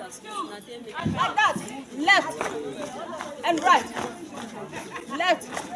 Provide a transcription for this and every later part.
Like that. Left and right. Left.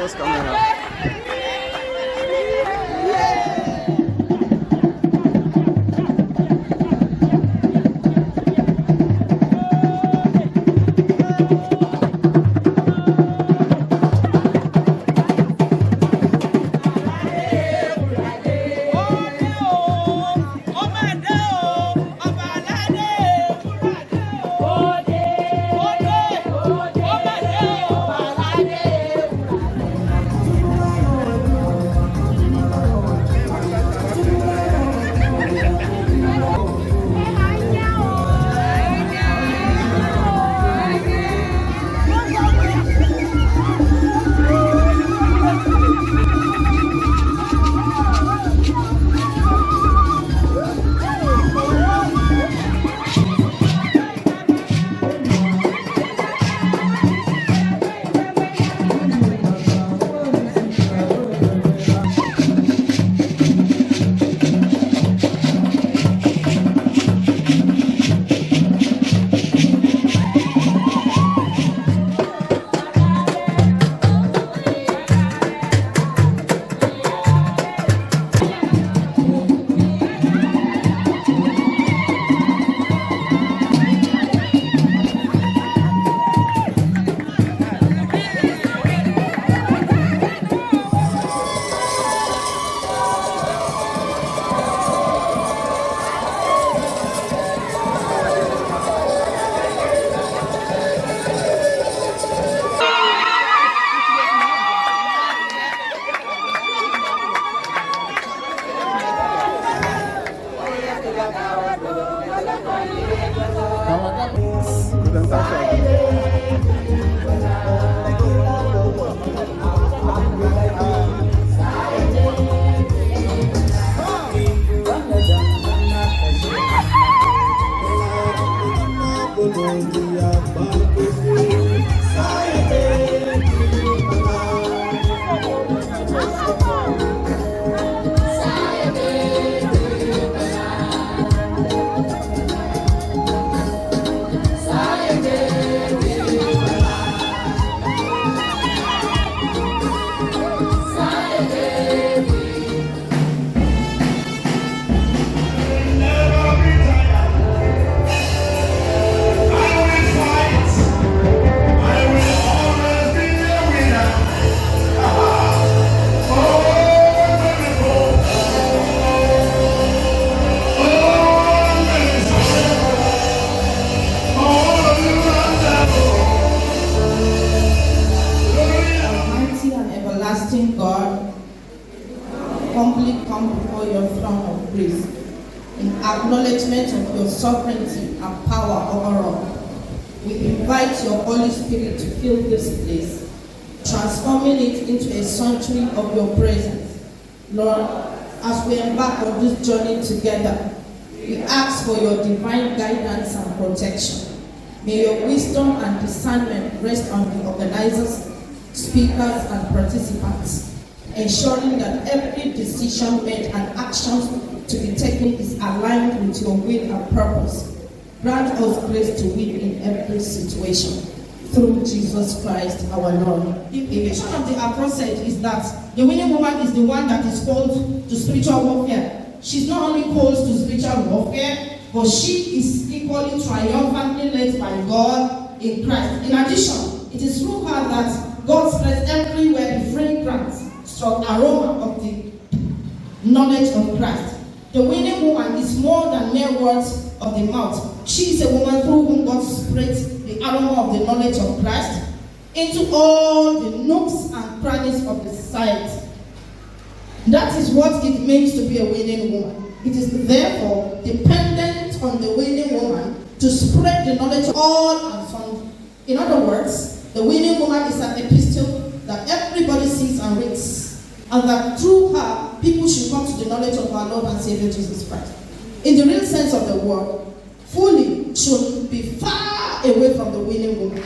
Focus camera. God, humbly come before your throne of grace in acknowledgement of your sovereignty and power over all. We invite your Holy Spirit to fill this place, transforming it into a sanctuary of your presence. Lord, as we embark on this journey together, we ask for your divine guidance and protection. May your wisdom and discernment rest on the organizers, speakers, and participants, ensuring that every decision made and actions to be taken is aligned with your will and purpose. Grant us grace to win in every situation. Through Jesus Christ our Lord. The implication of the aforesaid is that the winning woman is the one that is called to spiritual warfare. She's not only called to spiritual warfare, but she is equally triumphantly led by God in Christ. In addition, it is through her that God spreads everywhere the fragrance, strong aroma of the knowledge of Christ. The winning woman is more than mere words of the mouth. She is a woman through whom God spreads the aroma of the knowledge of Christ into all the nooks and crannies of the society. That is what it means to be a winning woman. It is therefore dependent on the winning woman to spread the knowledge of all and sundry. In other words, the winning woman is an epistle that everybody sees and reads, and that through her, people should come to the knowledge of our Lord and Savior Jesus Christ. In the real sense of the word, fully should be far away from the winning woman.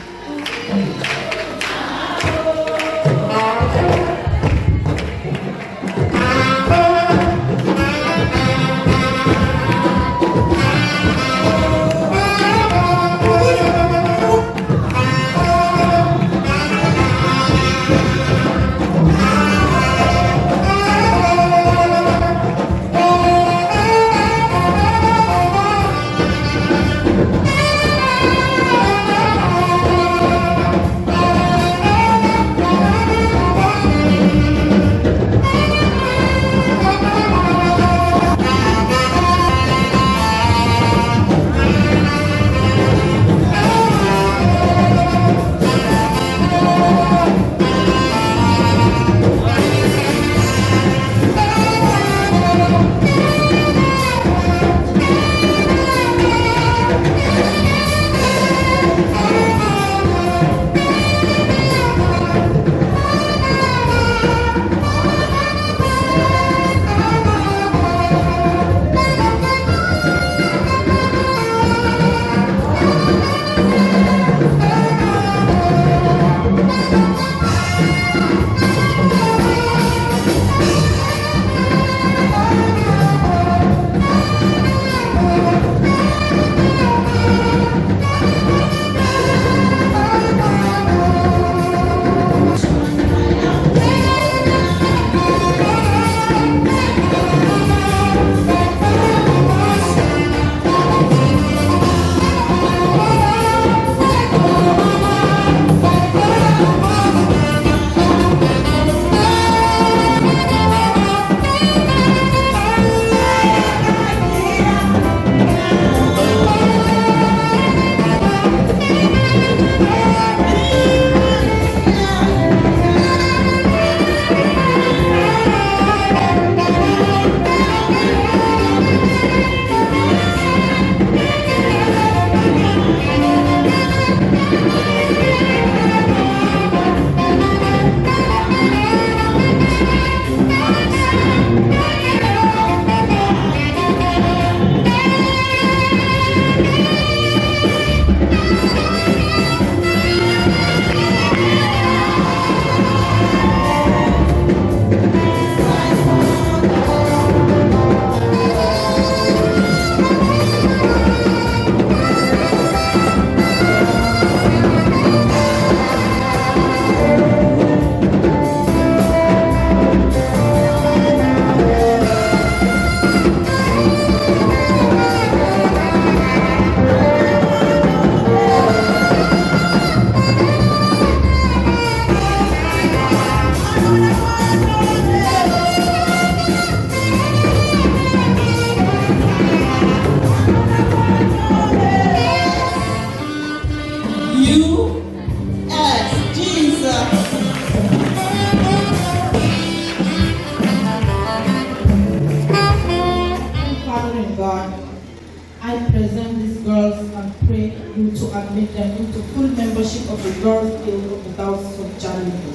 admit them into full membership of the Girls Guild of the Diocese of Jalingo.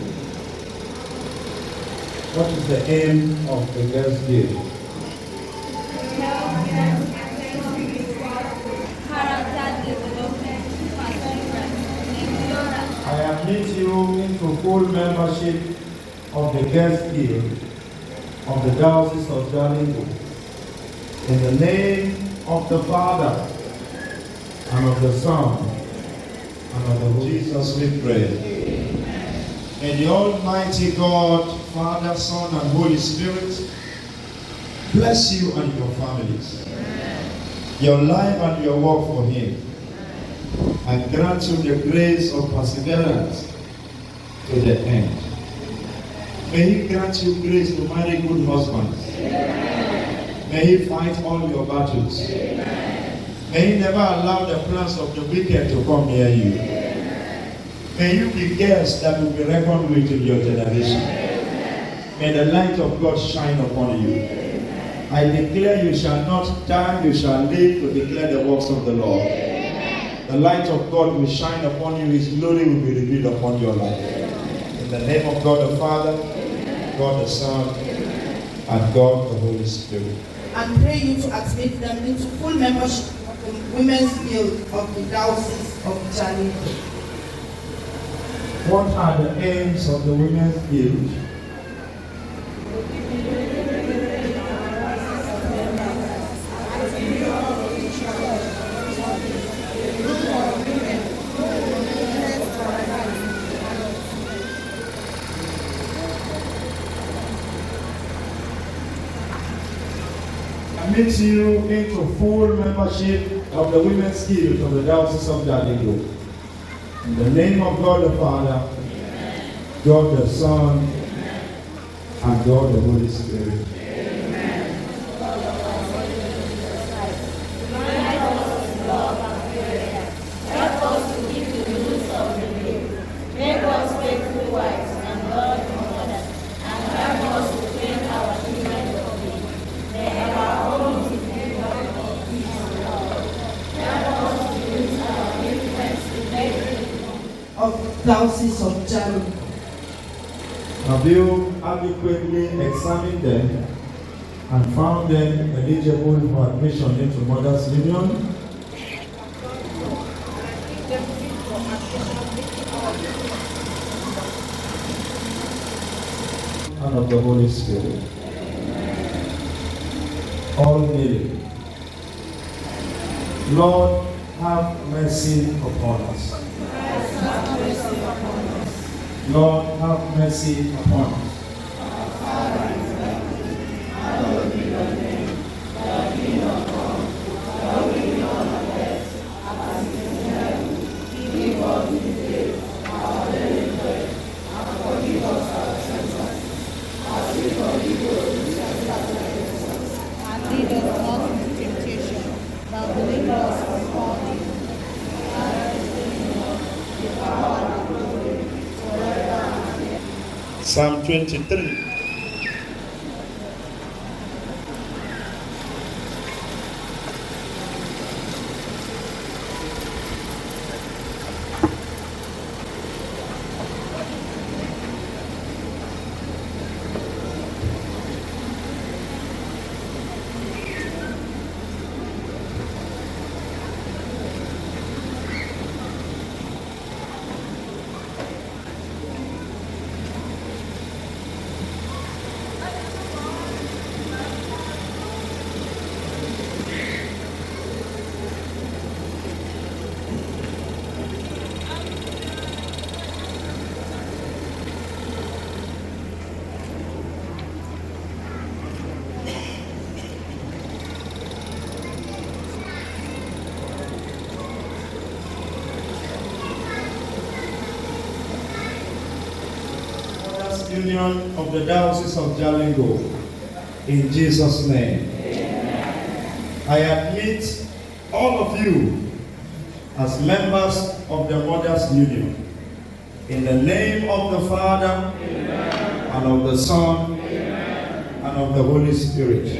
What is the aim of the Girls Guild? I admit you into full membership of the Girls Guild of the Diocese of Jalingo. In the name of the Father, and of the Son, and of the Holy Jesus we pray. May the Almighty God, Father, Son, and Holy Spirit bless you and your families, your life and your work for Him, and grant you the grace of perseverance to the end. May He grant you grace to marry good husbands. May He fight all your battles. May He never allow the plans of the wicked to come near you. May you be guests that will be reckoned with in your generation. May the light of God shine upon you. I declare you shall not die, you shall live to declare the works of the Lord. The light of God will shine upon you, His glory will be revealed upon your life. In the name of God the Father, God the Son, and God the Holy Spirit. And pray you to admit them into full membership of the Women's Guild of the Diocese of Jalingo. What are the aims of the Women's Guild? Admit you into full membership of the Women's Guild of the Diocese of Jalingo. In the name of God the Father, God the Son, and God the Holy Spirit. Of Diocese of Jalingo. Have you adequately examined them and found them eligible for admission into Mother's Union? And of the Holy Spirit. All kneeling. Lord, have mercy upon us. Lord, have mercy upon us. Psalm 23. Union of the Diocese of Jalingo, in Jesus' name. I admit all of you as members of the Mothers Union, in the name of the Father, and of the Son, and of the Holy Spirit.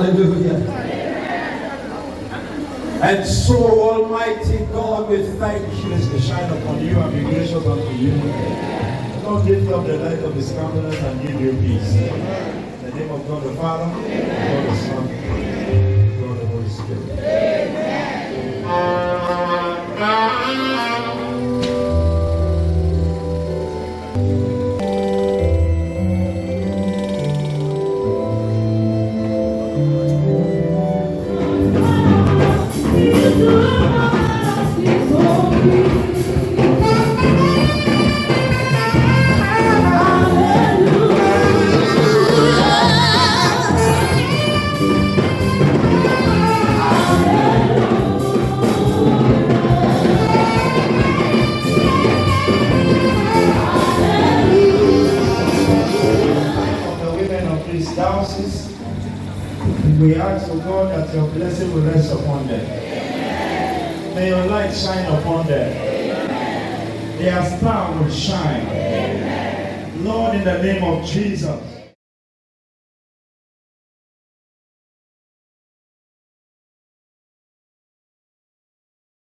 Hallelujah. And so, Almighty God, we thank you. To shine upon you and be gracious unto you. Lord, lift up the light of his countenance and give you peace. In the name of God the Father, God the Son, God the Holy Spirit. Diocese, we ask for God that your blessing will rest upon them. May your light shine upon them. Their star will shine. Lord, in the name of Jesus.